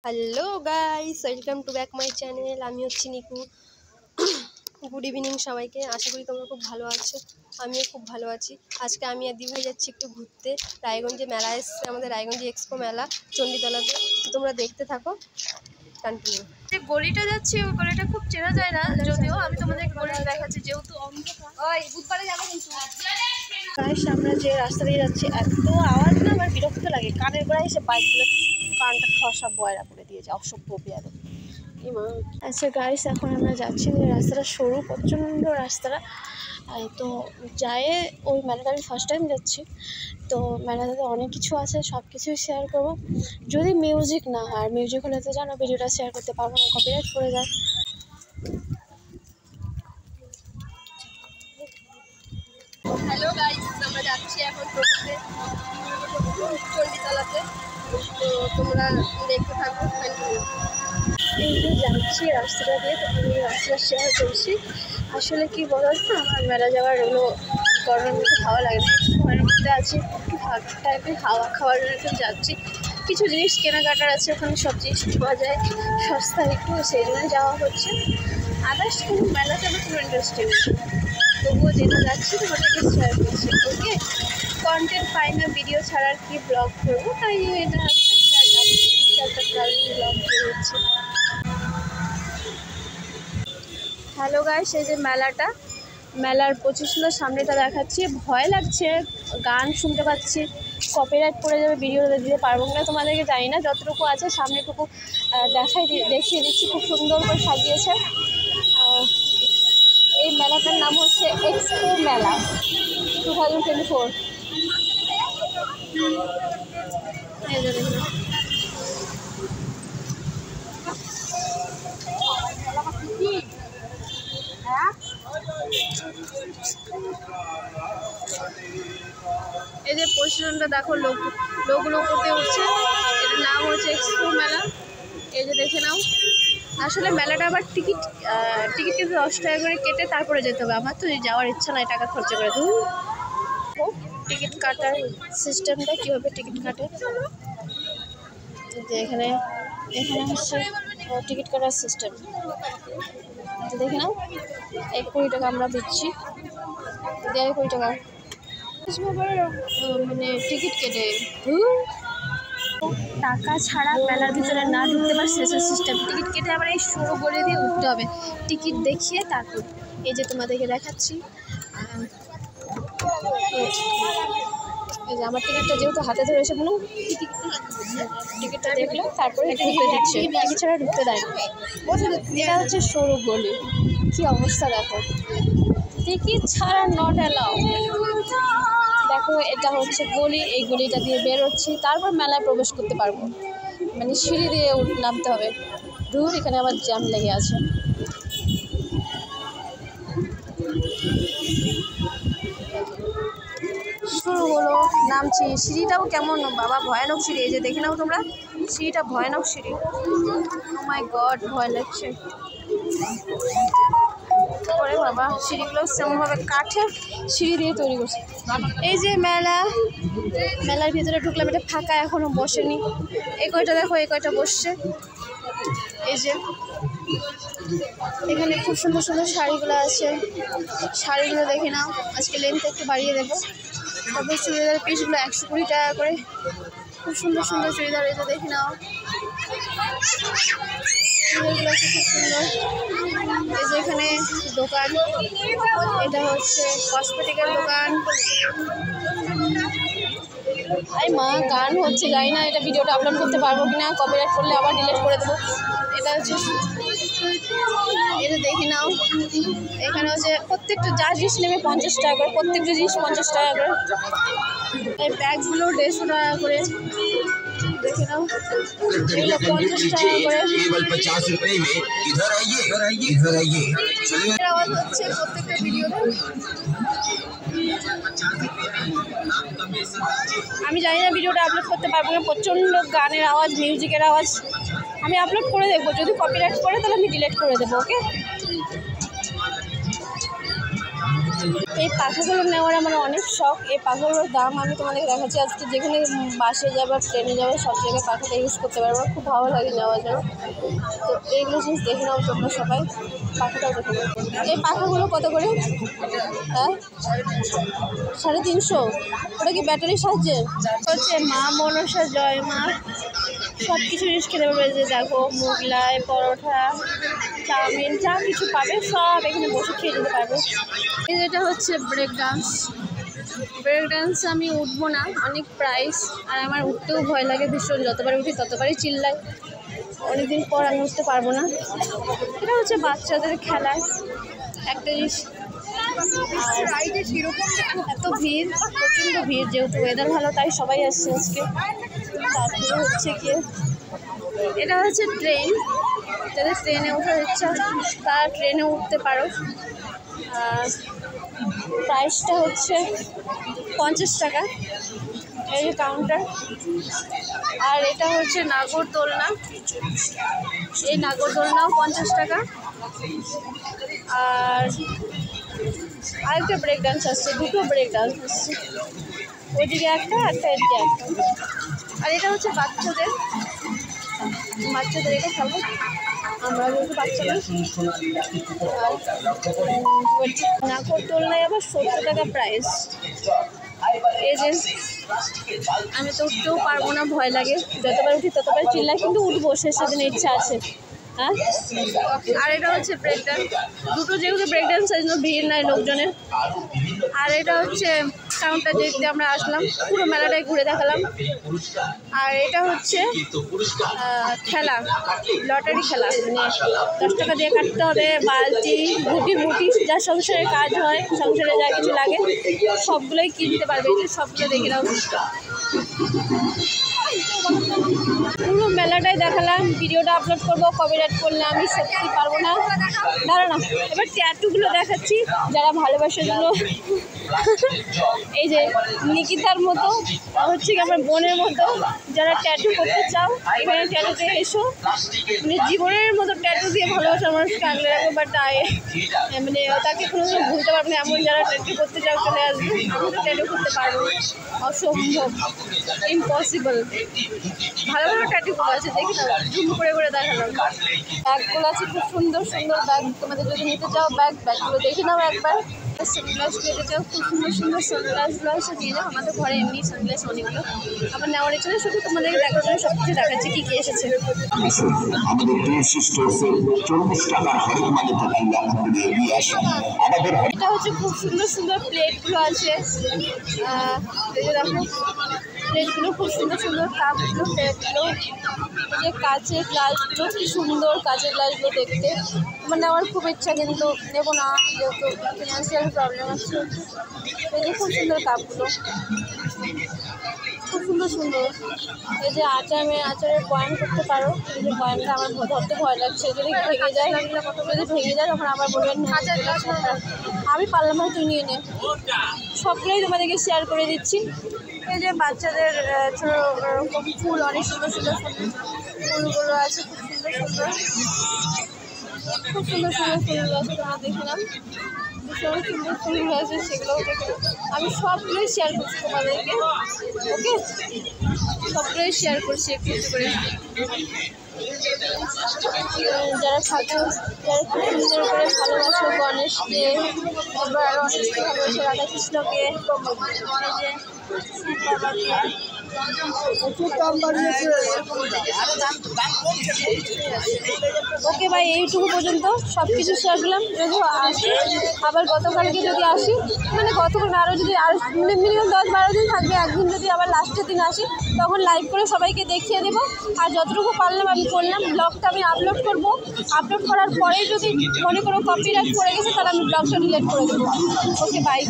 Hello guys, welcome to back my channel. আমি হচ্ছি Nico. Good evening সবাইকে। আশা করি তোমরা খুব ভালো আছো। আমিও খুব ভালো আছি। আজকে আমি আর দিভাই যাচ্ছি একটু ঘুরতে। রায়গঞ্জে মেলা এসছে, আমাদের রায়গঞ্জে এক্সপো মেলা চণ্ডীতলাতে। তোমরা দেখতে থাকো, কন্টিনিউ। যে গলিটা যাচ্ছি ওই গলিটা খুব চেনা যায় না, যদিও আমি তোমাদের গলিটা দেখাচ্ছি যেহেতু ওই বুধবারে যাবো কিন্তু। গাইস, আমরা যে রাস্তা দিয়ে যাচ্ছি এত আওয়াজ না আমার বিরক্ত লাগে। কানের গোড়ায় এসে বাইকগুলো কানটা খসা বয়রা করে দিয়েছে, অসভ্য পেয়ারে। আচ্ছা গাইস, এখন আমরা যাচ্ছি, রাস্তাটা সরু, প্রচণ্ড রাস্তাটা। তো যাই ওই মেলাটা আমি ফার্স্ট টাইম যাচ্ছি, তো মেলাটাতে অনেক কিছু আছে, সব কিছুই শেয়ার করবো। যদি মিউজিক না হয়, আর মিউজিক হলে তো জানো ভিডিওটা শেয়ার করতে পারবো না, কপিরাইট পড়ে যায়। হ্যালো গাইস, আমরা যাচ্ছি এখন টোটোতে চণ্ডীতলাতে। তো তোমরা দেখতে থাকো, কন্টিনিউ। এই যে যাচ্ছি রাস্তাটা দিয়ে, তো আমি রাস্তাটা শেয়ার করছি। আসলে কি বলো তো, আমার মেলা যাওয়ার হলো গরমের মধ্যে ভালো লাগে না, ঘরের মধ্যে আছি, একটু ফাঁকা টাইপের হাওয়া খাওয়ার জন্য একটু যাচ্ছি। কিছু জিনিস কেনাকাটার আছে, ওখানে সব জিনিস পাওয়া যায় সস্তা একটু, সেই জন্য যাওয়া হচ্ছে। আদার্স কোনো মেলাতে আমার কোনো ইন্টারেস্টিং নেই, তবুও যেটা যাচ্ছি তোমাদেরকে শেয়ার করছি। ওকে, কন্টেন্ট পাই না ভিডিও ছাড়ার কি ব্লগ করবো, তাই এটা একটা ট্রাভেলিং ব্লগ হচ্ছে। হ্যালো গাইস, এই যে মেলার প্রচেষ্টার সামনেটা দেখাচ্ছি। ভয় লাগছে, গান শুনতে পাচ্ছি, কপিরাইট পড়ে যাবে, ভিডিওটা দিতে পারবো না তোমাদেরকে, জানি না। যতটুকু আছে সামনেটুকু দেখিয়ে দিচ্ছি। খুব সুন্দর করে সাজিয়েছে। এই মেলাটার নাম হচ্ছে এক্সপো মেলা 2024। এই যে দেখুন, এই যে পজিশনটা দেখো, লোকগুলো করতে উঠছে। এটার নাম হচ্ছে এক্সপো মেলা। এই যে দেখে নাও। আসলে মেলাটা আবার টিকিট কিন্তু 10 টাকা করে কেটে তারপরে যেতে হবে। আমার তো যাওয়ার ইচ্ছা নাই টাকা খরচা করে। টিকিট কাটার সিস্টেমটা কীভাবে টিকিট কাটে, যে এখানে হচ্ছে টিকিট কাটার সিস্টেম। দেখে নাও, 20 টাকা আমরা দিচ্ছি, 20 টাকা মানে টিকিট কেটে। টাকা ছাড়া মেলার ভিতরে না ঢুকতে পারে, শেষের সিস্টেম। টিকিট কেটে আবার এই সরু গলি দিয়ে উঠতে হবে, টিকিট দেখিয়ে তারপর। এই যে তোমাদেরকে দেখাচ্ছি, এই যে আমার টিকিটটা যেহেতু হাতে ধরে এসে বলুন, টিকিটটা দেখলো তারপরে ঢুকতে দিচ্ছে, টিকিট ছাড়া ঢুকতে দেয় না। এটা হচ্ছে সরু গলি, কী অবস্থা দেখো, টিকিট ছাড়া নট অ্যালাউ। দেখো, এটা হচ্ছে গলি, এই গলিটা দিয়ে বেরোচ্ছি, তারপর মেলায় প্রবেশ করতে পারবো। মানে সিঁড়ি দিয়ে নামতে হবে। দূর, এখানে আবার জ্যাম লেগে আছে। শুরু হলো, নামছি। সিঁড়িটাও কেমন বাবা, ভয়ানক সিঁড়ি। এই যে দেখে নাও তোমরা, সিঁড়িটা ভয়ানক সিঁড়ি। ও মাই গড, ভয় লাগছে। ওরে বাবা, সিঁড়িগুলো সেমনভাবে কাঠের সিঁড়ি দিয়ে তৈরি করছে। এই যে মেলার ভিতরে ঢুকলাম, এটা ফাঁকা, এখনও বসেনি। এই কয়টা দেখো, এই কয়টা বসছে। এই যে এখানে খুব সুন্দর সুন্দর শাড়িগুলো আছে, শাড়িগুলো দেখে নাও। আজকে লেন্থ একটু বাড়িয়ে দেবো। তারপর চুড়িদারের পিসগুলো 120 টাকা করে, খুব সুন্দর সুন্দর চুড়িদার। এই যে দেখে নাও, চুড়িদারগুলো আছে খুব সুন্দর। এই যে এখানে দোকান, এটা হচ্ছে কসমেটিকের দোকান। এই মা, গান হচ্ছে, জানি না এটা ভিডিওটা আপলোড করতে পারবো কিনা, কপিরাইট করলে আবার ডিলিট করে দেবো। এটা হচ্ছে, এটা দেখে নাও। এখানে হচ্ছে প্রত্যেকটা যা জিনিস নেবে 50 টাকা করে, প্রত্যেকটা জিনিস 50 টাকা করে। এই ব্যাগগুলো 150 টাকা করে, দেখে নাও। এগুলো 50 টাকা করে। আওয়াজ হচ্ছে প্রত্যেকটা ভিডিওতে। আমি জানি না ভিডিওটা আপলোড করতে পারবো না, প্রচণ্ড গানের আওয়াজ, মিউজিকের আওয়াজ। আমি আপলোড করে দেখবো, যদি কপিরাইট করে তাহলে আমি ডিলিট করে দেবো। ওকে, এই পাখাগুলো নেওয়ার আমার অনেক শখ। এই পাখাগুলোর দাম আমি তোমাদেরকে দেখাচ্ছি। আজকে যেখানে বাসে যাবে ট্রেনে যাবে সব জায়গায় পাখাটা ইউজ করতে পারবো, খুব ভালো লাগে নেওয়ার জন্য। তো এইগুলো জিনিস দেখে নাও তোমরা সবাই, পাখাটাও দেখে নাও। এই পাখাগুলো কত করে? হ্যাঁ 350। ওটা কি ব্যাটারির সাহায্যে হচ্ছে? মা মনসা জয় মা সব কিছু জিনিস খেতে পারবে। যে দেখো মোগলাই, পরোটা, চাউমিন যা কিছু পাবে সব এখানে বসে খেয়ে যেতে পারবে। এটা হচ্ছে ব্রেক ডান্স। ব্রেক ডান্স আমি উঠবো না, অনেক প্রাইস, আর আমার উঠতেও ভয় লাগে ভীষণ। যতবার উঠি ততবারই চিল্লাই, অনেকদিন পর আমি উঠতে পারবো না। এটা হচ্ছে বাচ্চাদের খেলায় একটা জিনিস। আর এত ভিড়, প্রচণ্ড ভিড়, যেহেতু ওয়েদার ভালো তাই সবাই আসছে আজকে। তারপরে হচ্ছে গিয়ে এটা হচ্ছে ট্রেন, যাদের ট্রেনে ওঠার ইচ্ছা তারা ট্রেনে উঠতে পারো। প্রাইসটা হচ্ছে 50 টাকা, এই যে কাউন্টার। আর এটা হচ্ছে নাগরদোলনা, এই নাগরদোলনাও 50 টাকা। আর আরেকটা ব্রেক ডান্স আসছে, দুটো ব্রেক ডান্স আসছে, ওইদিকে একটা এদিকে একটা। আর এটা হচ্ছে বাচ্চাদের এটা খাবো আমরা, যেহেতু বাচ্চা না। নাগরদোলনায় আবার 70 টাকা প্রাইস। এই যে আমি তো উঠতেও পারবো না, ভয় লাগে, যতবার উঠি ততবার চিল্লাই, কিন্তু উঠবো, শেষের দিনে ইচ্ছা আছে। হ্যাঁ, আর এটা হচ্ছে ব্রেক ডান্স, দুটো যেহেতু ব্রেক ডান্স সেই জন্য ভিড় নাই লোকজনের। আর এটা হচ্ছে কাউন্টার, যেতে আমরা আসলাম, পুরো মেলাটাই ঘুরে দেখালাম। আর এটা হচ্ছে খেলা, লটারি খেলা, মানে 10 টাকা দিয়ে কাটতে হবে। বালতি, গুটি মুটি যা সংসারের কাজ হয়, সংসারে যা কিছু লাগে সবগুলোই কিনতে পারবে। এই যে সবগুলো দেখে নাও, পুরো মেলাটাই দেখালাম। ভিডিওটা আপলোড করবো, কপিরাইট করলে আমি সত্যি পারবো না। দাঁড়া না, এবার ট্যাটুগুলো দেখাচ্ছি যারা ভালোবাসাগুলো। এই যে নিকিতার মতো, হচ্ছে কি আমার বোনের মতো, যারা ট্যাটু করতে চাও এখানে ট্যাটুতে এসো। মানে জীবনের মতো ট্যাটু দিয়ে ভালোবাসার মানুষকে আগলে রাখবো, বাট মানে তাকে কোনো ভুলতে পারবো না। এমন যারা ট্যাটু করতে চাও চলে আসবে, আমি তো ট্যাটু করতে পারবো, অসম্ভব, ইম্পসিবল। ভালো ভালো ট্যাটুগুলো আছে, দেখি না, জুম করে করে দেখালাম। ব্যাগগুলো আছে খুব সুন্দর সুন্দর ব্যাগ, তোমাদের যদি নিতে চাও ব্যাগগুলো দেখে নাও একবার। সানগ্লাস পেতে চাও, খুব সুন্দর সুন্দর সানগ্লাসগুলো এসে নিয়ে যাও। আমাদের ঘরে এমনি সানগ্লাস অনেকগুলো, আবার নেওয়ার ইচ্ছা শুধু তোমাদেরকে দেখার জন্য সব কিছু দেখাচ্ছি কী কী এসেছে। এটা হচ্ছে খুব সুন্দর সুন্দর প্লেটগুলো আছে, এই যে দেখো প্লেটগুলো খুব সুন্দর সুন্দর, কাপগুলো, প্লেটগুলো, এই যে কাঁচের গ্লাসগুলো, কি সুন্দর কাঁচের গ্লাসগুলো দেখতে। আমার নেওয়ার খুব ইচ্ছা, কিন্তু নেবো না যেহেতু ফিনান্সিয়াল প্রবলেম আছে। এই যে খুব সুন্দর কাপগুলো, খুব সুন্দর সুন্দর। এই যে আচারের বয়ান করতে পারো। এই যে বয়ানটা আমার ধরতে ভয় লাগছে, যদি ভেঙে যায় তখন আবার বলবেন আমি পারলাম না, তুই নিয়ে নে। সবগুলোই তোমাদেরকে শেয়ার করে দিচ্ছি। এই যে বাচ্চাদের ছোটো ফুল, অনেক সুন্দর সুন্দর ফুলগুলো আছে, খুব সুন্দর সুন্দর ফুলগুলো আছে, তোমরা দেখলাম ভীষণ সুন্দর ফুলগুলো আছে, সেগুলোও দেখে আমি সবগুলোই শেয়ার করছি তোমাদেরকে। ওকে, সবগুলোই শেয়ার করছি একটু একটু করে। যারা ঠাকুর, যারা খুব সুন্দর করে ভালোবাসো গণেশকে, এবার আরও অনেককে ভালোবাসো রাধাকৃষ্ণকে, ওকে ভাই, এইটুকু পর্যন্ত সব কিছু শেয়ার করলাম। যদি আসি আবার গতকালকে যদি আসি, মানে গতকাল আরও যদি মিনিমাম 10-12 দিন থাকবে, একদিন যদি আবার লাস্টের দিন আসি তখন লাইভ করে সবাইকে দেখিয়ে দেবো। আর যতটুকু পারলাম আমি করলাম। ব্লগটা আমি আপলোড করবো, আপলোড করার পরেই যদি মনে করো কপিরাইট পড়ে গেছে তাহলে আমি ব্লগটা ডিলিট করে দেবো। ওকে, বাই।